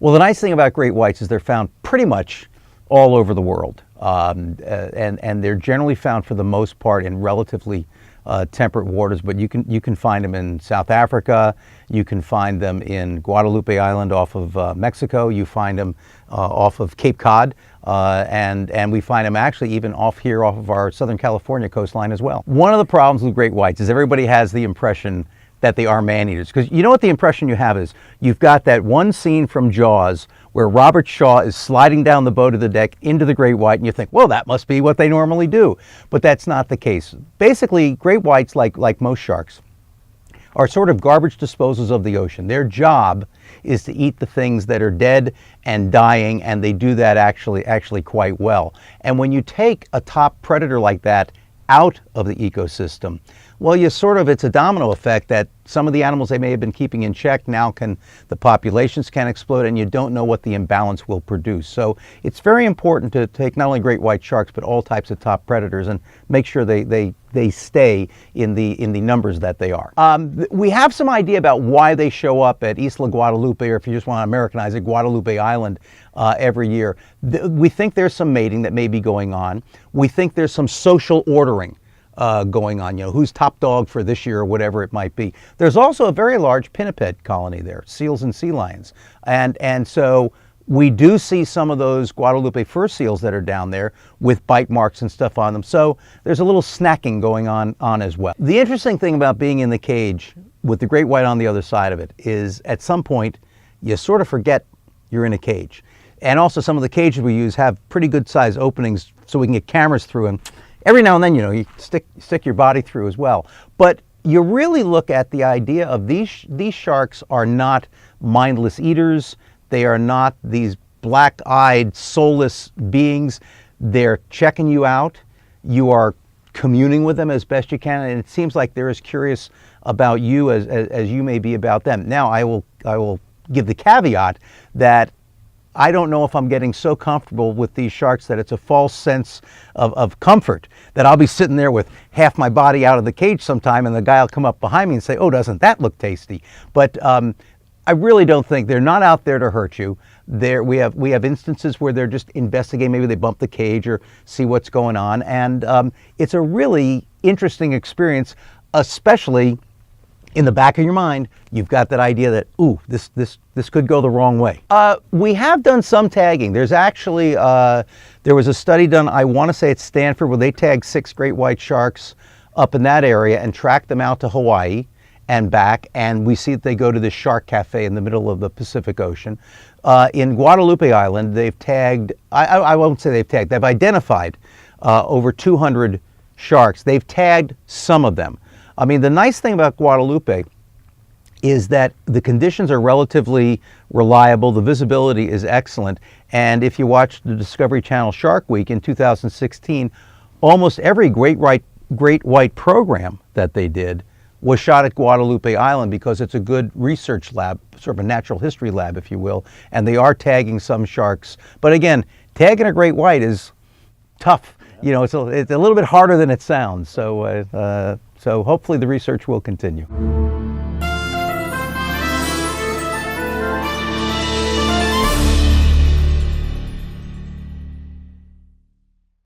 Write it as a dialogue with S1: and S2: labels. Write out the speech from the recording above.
S1: Well, the nice thing about great whites is they're found pretty much all over the world, and they're generally found for the most part in relatively temperate waters. But you can find them in South Africa, you can find them in Guadalupe Island off of Mexico, you find them off of Cape Cod, and we find them actually even off of our Southern California coastline as well. One of the problems with great whites is everybody has the impression that they are man-eaters. Because you know what the impression you have is? You've got that one scene from Jaws where Robert Shaw is sliding down the boat of the deck into the great white, and you think, well, that must be what they normally do. But that's not the case. Basically, great whites, like most sharks, are sort of garbage disposals of the ocean. Their job is to eat the things that are dead and dying, and they do that actually quite well. And when you take a top predator like that out of the ecosystem, well, it's a domino effect that some of the animals they may have been keeping in check now the populations can explode, and you don't know what the imbalance will produce. So it's very important to take not only great white sharks, but all types of top predators and make sure they stay in the numbers that they are. We have some idea about why they show up at Isla Guadalupe, or if you just want to Americanize it, Guadalupe Island every year. We think there's some mating that may be going on. We think there's some social ordering going on, who's top dog for this year or whatever it might be. There's also a very large pinniped colony there, seals and sea lions. And so we do see some of those Guadalupe fur seals that are down there with bite marks and stuff on them. So there's a little snacking going on as well. The interesting thing about being in the cage with the great white on the other side of it is at some point you sort of forget you're in a cage. And also some of the cages we use have pretty good size openings so we can get cameras through, and every now and then, you stick your body through as well. But you really look at the idea of these sharks are not mindless eaters. They are not these black-eyed, soulless beings. They're checking you out. You are communing with them as best you can, and it seems like they're as curious about you as you may be about them. Now, I will give the caveat that I don't know if I'm getting so comfortable with these sharks that it's a false sense of comfort, that I'll be sitting there with half my body out of the cage sometime and the guy will come up behind me and say, oh, doesn't that look tasty? But I really don't think they're not out there to hurt you. We have instances where they're just investigating. Maybe they bump the cage or see what's going on. And it's a really interesting experience, especially in the back of your mind, you've got that idea that, ooh, this could go the wrong way. We have done some tagging. There's actually, there was a study done, I want to say at Stanford, where they tagged 6 great white sharks up in that area and tracked them out to Hawaii and back, and we see that they go to this shark cafe in the middle of the Pacific Ocean. In Guadalupe Island, they've tagged, I won't say they've tagged, they've identified over 200 sharks. They've tagged some of them. I mean, the nice thing about Guadalupe is that the conditions are relatively reliable, the visibility is excellent, and if you watch the Discovery Channel Shark Week in 2016, almost every great white program that they did was shot at Guadalupe Island because it's a good research lab, sort of a natural history lab, if you will, and they are tagging some sharks. But again, tagging a great white is tough. It's a little bit harder than it sounds, so hopefully the research will continue.